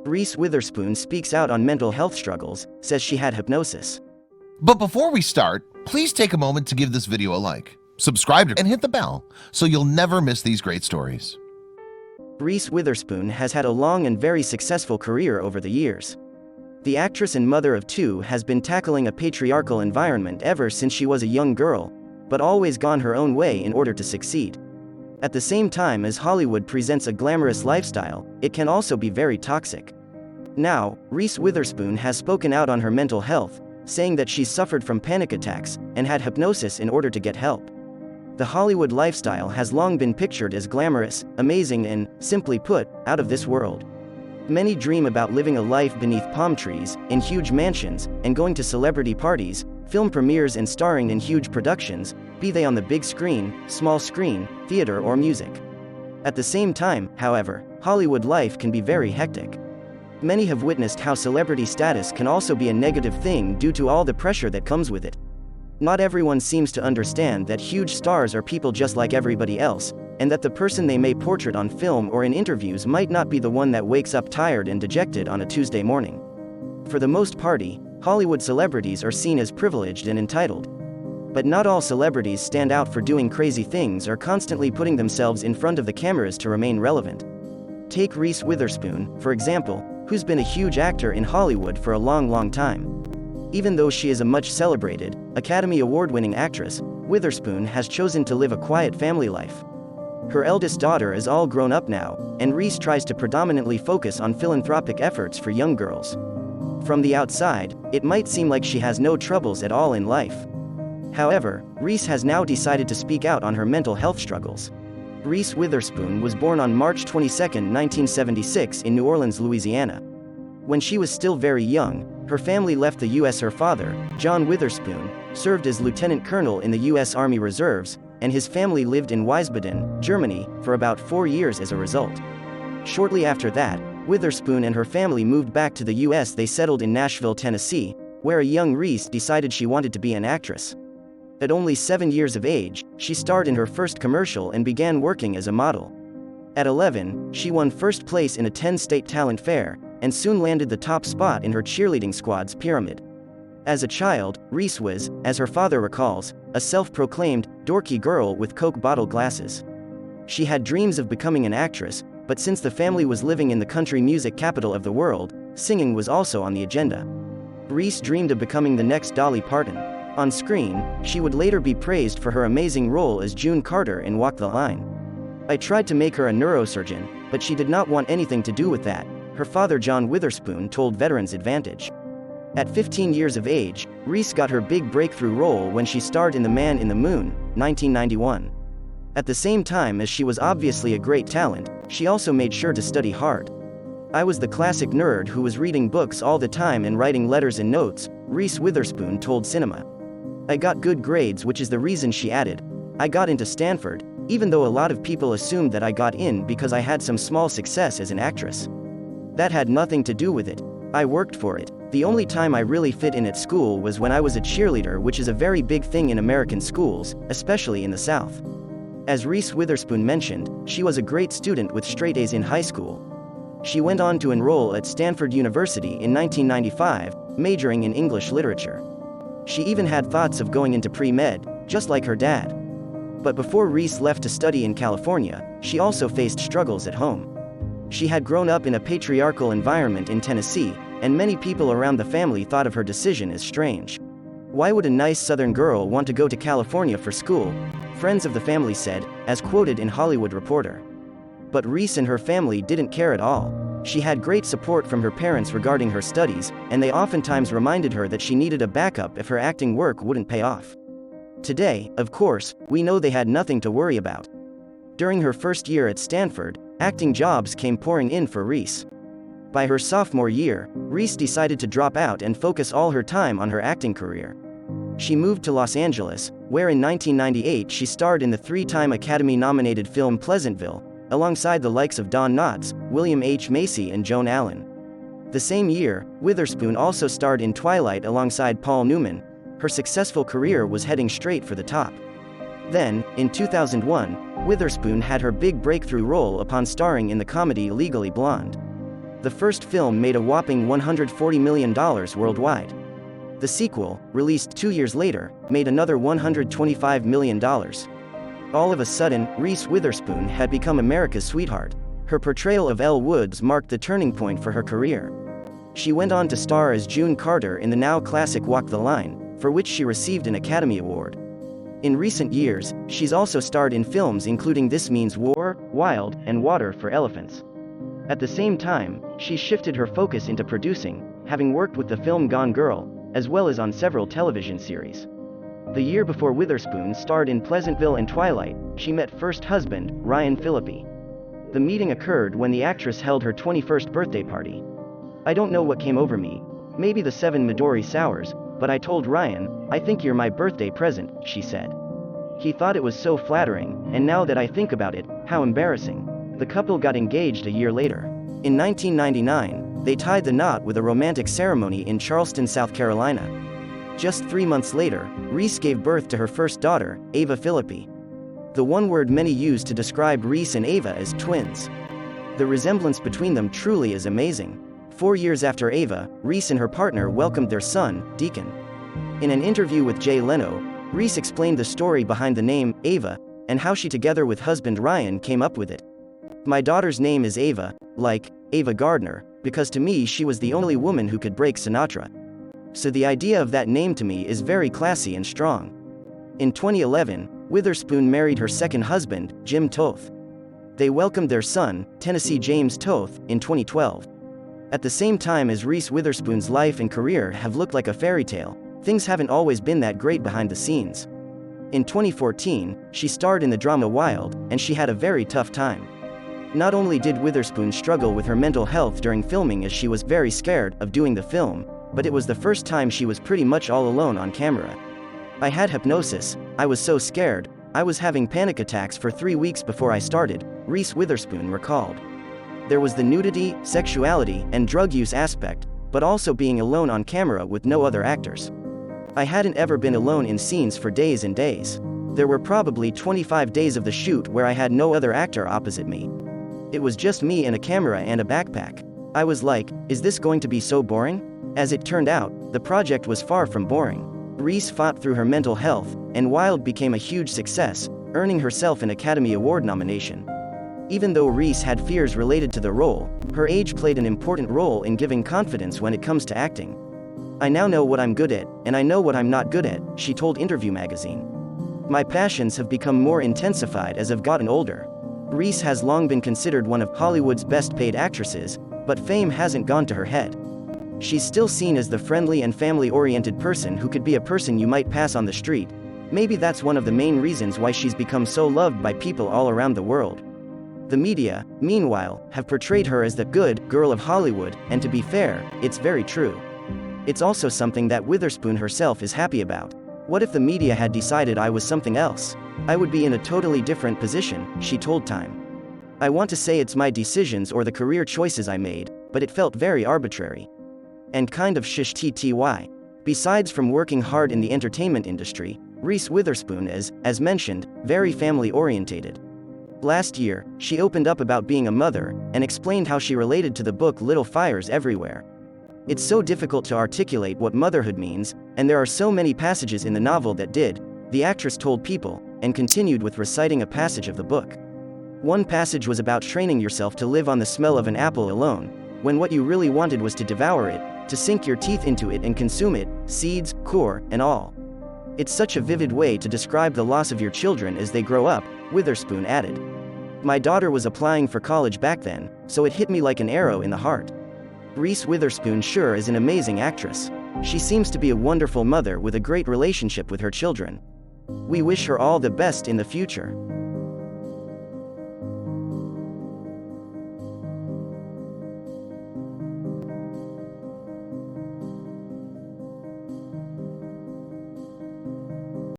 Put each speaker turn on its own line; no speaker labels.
Reese Witherspoon speaks out on mental health struggles, says she had hypnosis.
But before we start, please take a moment to give this video a like, subscribe and hit the bell so you'll never miss these great stories.
Reese Witherspoon has had a long and very successful career over the years. The actress and mother of two has been tackling a patriarchal environment ever since she was a young girl, but always gone her own way in order to succeed. At the same time as Hollywood presents a glamorous lifestyle, it can also be very toxic. Now, Reese Witherspoon has spoken out on her mental health, saying that she's suffered from panic attacks and had hypnosis in order to get help. The Hollywood lifestyle has long been pictured as glamorous, amazing and, simply put, out of this world. Many dream about living a life beneath palm trees, in huge mansions, and going to celebrity parties, film premieres and starring in huge productions, be they on the big screen, small screen, theater or music. At the same time, however, Hollywood life can be very hectic. Many have witnessed how celebrity status can also be a negative thing due to all the pressure that comes with it. Not everyone seems to understand that huge stars are people just like everybody else, and that the person they may portray on film or in interviews might not be the one that wakes up tired and dejected on a Tuesday morning. For the most part, Hollywood celebrities are seen as privileged and entitled. But not all celebrities stand out for doing crazy things or constantly putting themselves in front of the cameras to remain relevant. Take Reese Witherspoon, for example, who's been a huge actor in Hollywood for a long time. Even though she is a much celebrated, Academy Award-winning actress, Witherspoon has chosen to live a quiet family life. Her eldest daughter is all grown up now, and Reese tries to predominantly focus on philanthropic efforts for young girls. From the outside, it might seem like she has no troubles at all in life. However, Reese has now decided to speak out on her mental health struggles. Reese Witherspoon was born on March 22, 1976 in New Orleans, Louisiana. When she was still very young, her family left the U.S. Her father, John Witherspoon, served as lieutenant colonel in the U.S. Army Reserves, and his family lived in Wiesbaden, Germany, for about 4 years as a result. Shortly after that, Witherspoon and her family moved back to the U.S. They settled in Nashville, Tennessee, where a young Reese decided she wanted to be an actress. At only 7 years of age, she starred in her first commercial and began working as a model. At 11, she won first place in a 10-state talent fair, and soon landed the top spot in her cheerleading squad's pyramid. As a child, Reese was, as her father recalls, a self-proclaimed, dorky girl with Coke bottle glasses. She had dreams of becoming an actress, but since the family was living in the country music capital of the world, singing was also on the agenda. Reese dreamed of becoming the next Dolly Parton. On screen, she would later be praised for her amazing role as June Carter in Walk the Line. "I tried to make her a neurosurgeon, but she did not want anything to do with that," her father John Witherspoon told Veterans Advantage. At 15 years of age, Reese got her big breakthrough role when she starred in The Man in the Moon, 1991. At the same time as she was obviously a great talent, she also made sure to study hard. "I was the classic nerd who was reading books all the time and writing letters and notes," Reese Witherspoon told Cinema. "I got good grades, which is the reason," she added. "I got into Stanford, even though a lot of people assumed that I got in because I had some small success as an actress. That had nothing to do with it. I worked for it. The only time I really fit in at school was when I was a cheerleader, which is a very big thing in American schools, especially in the South." As Reese Witherspoon mentioned, she was a great student with straight A's in high school. She went on to enroll at Stanford University in 1995, majoring in English literature. She even had thoughts of going into pre-med, just like her dad. But before Reese left to study in California, she also faced struggles at home. She had grown up in a patriarchal environment in Tennessee, and many people around the family thought of her decision as strange. "Why would a nice Southern girl want to go to California for school?" friends of the family said, as quoted in Hollywood Reporter. But Reese and her family didn't care at all. She had great support from her parents regarding her studies, and they oftentimes reminded her that she needed a backup if her acting work wouldn't pay off. Today, of course, we know they had nothing to worry about. During her first year at Stanford, acting jobs came pouring in for Reese. By her sophomore year, Reese decided to drop out and focus all her time on her acting career. She moved to Los Angeles, where in 1998 she starred in the 3-time Academy-nominated film Pleasantville, alongside the likes of Don Knotts, William H. Macy and Joan Allen. The same year, Witherspoon also starred in Twilight alongside Paul Newman. Her successful career was heading straight for the top. Then, in 2001, Witherspoon had her big breakthrough role upon starring in the comedy Legally Blonde. The first film made a whopping $140 million worldwide. The sequel, released 2 years later, made another $125 million. All of a sudden, Reese Witherspoon had become America's sweetheart. Her portrayal of Elle Woods marked the turning point for her career. She went on to star as June Carter in the now classic Walk the Line, for which she received an Academy Award. In recent years, she's also starred in films including This Means War, Wild, and Water for Elephants. At the same time, she shifted her focus into producing, having worked with the film Gone Girl, as well as on several television series. The year before Witherspoon starred in Pleasantville and Twilight, she met first husband, Ryan Phillippe. The meeting occurred when the actress held her 21st birthday party. "I don't know what came over me, maybe the 7 Midori Sours, but I told Ryan, I think you're my birthday present," she said. He thought it was so flattering, and now that I think about it, how embarrassing. The couple got engaged a year later. In 1999, they tied the knot with a romantic ceremony in Charleston, South Carolina. Just 3 months later, Reese gave birth to her first daughter, Ava Phillippe. The one word many use to describe Reese and Ava is twins. The resemblance between them truly is amazing. 4 years after Ava, Reese and her partner welcomed their son, Deacon. In an interview with Jay Leno, Reese explained the story behind the name, Ava, and how she together with husband Ryan came up with it. "My daughter's name is Ava, like Ava Gardner, because to me she was the only woman who could break Sinatra. So the idea of that name to me is very classy and strong." In 2011, Witherspoon married her second husband, Jim Toth. They welcomed their son, Tennessee James Toth, in 2012. At the same time as Reese Witherspoon's life and career have looked like a fairy tale, things haven't always been that great behind the scenes. In 2014, she starred in the drama Wild, and she had a very tough time. Not only did Witherspoon struggle with her mental health during filming as she was very scared of doing the film, but it was the first time she was pretty much all alone on camera. "I had hypnosis, I was so scared, I was having panic attacks for 3 weeks before I started," Reese Witherspoon recalled. There was the nudity, sexuality, and drug use aspect, but also being alone on camera with no other actors. "I hadn't ever been alone in scenes for days and days. There were probably 25 days of the shoot where I had no other actor opposite me. It was just me and a camera and a backpack. I was like, is this going to be so boring?" As it turned out, the project was far from boring. Reese fought through her mental health, and Wild became a huge success, earning herself an Academy Award nomination. Even though Reese had fears related to the role, her age played an important role in giving confidence when it comes to acting. "I now know what I'm good at, and I know what I'm not good at," she told Interview magazine. "My passions have become more intensified as I've gotten older." Reese has long been considered one of Hollywood's best-paid actresses, but fame hasn't gone to her head. She's still seen as the friendly and family-oriented person who could be a person you might pass on the street. Maybe that's one of the main reasons why she's become so loved by people all around the world. The media, meanwhile, have portrayed her as the good girl of Hollywood, and to be fair, it's very true. It's also something that Witherspoon herself is happy about. "What if the media had decided I was something else? I would be in a totally different position," she told Time. "I want to say it's my decisions or the career choices I made, but it felt very arbitrary. And kind of shish tty. Besides from working hard in the entertainment industry, Reese Witherspoon is, as mentioned, very family-orientated. Last year, she opened up about being a mother, and explained how she related to the book Little Fires Everywhere. "It's so difficult to articulate what motherhood means, and there are so many passages in the novel that did," the actress told People, and continued with reciting a passage of the book. One passage was about training yourself to live on the smell of an apple alone, when what you really wanted was to devour it, to sink your teeth into it and consume it, seeds, core, and all. "It's such a vivid way to describe the loss of your children as they grow up," Witherspoon added. "My daughter was applying for college back then, so it hit me like an arrow in the heart." Reese Witherspoon sure is an amazing actress. She seems to be a wonderful mother with a great relationship with her children. We wish her all the best in the future.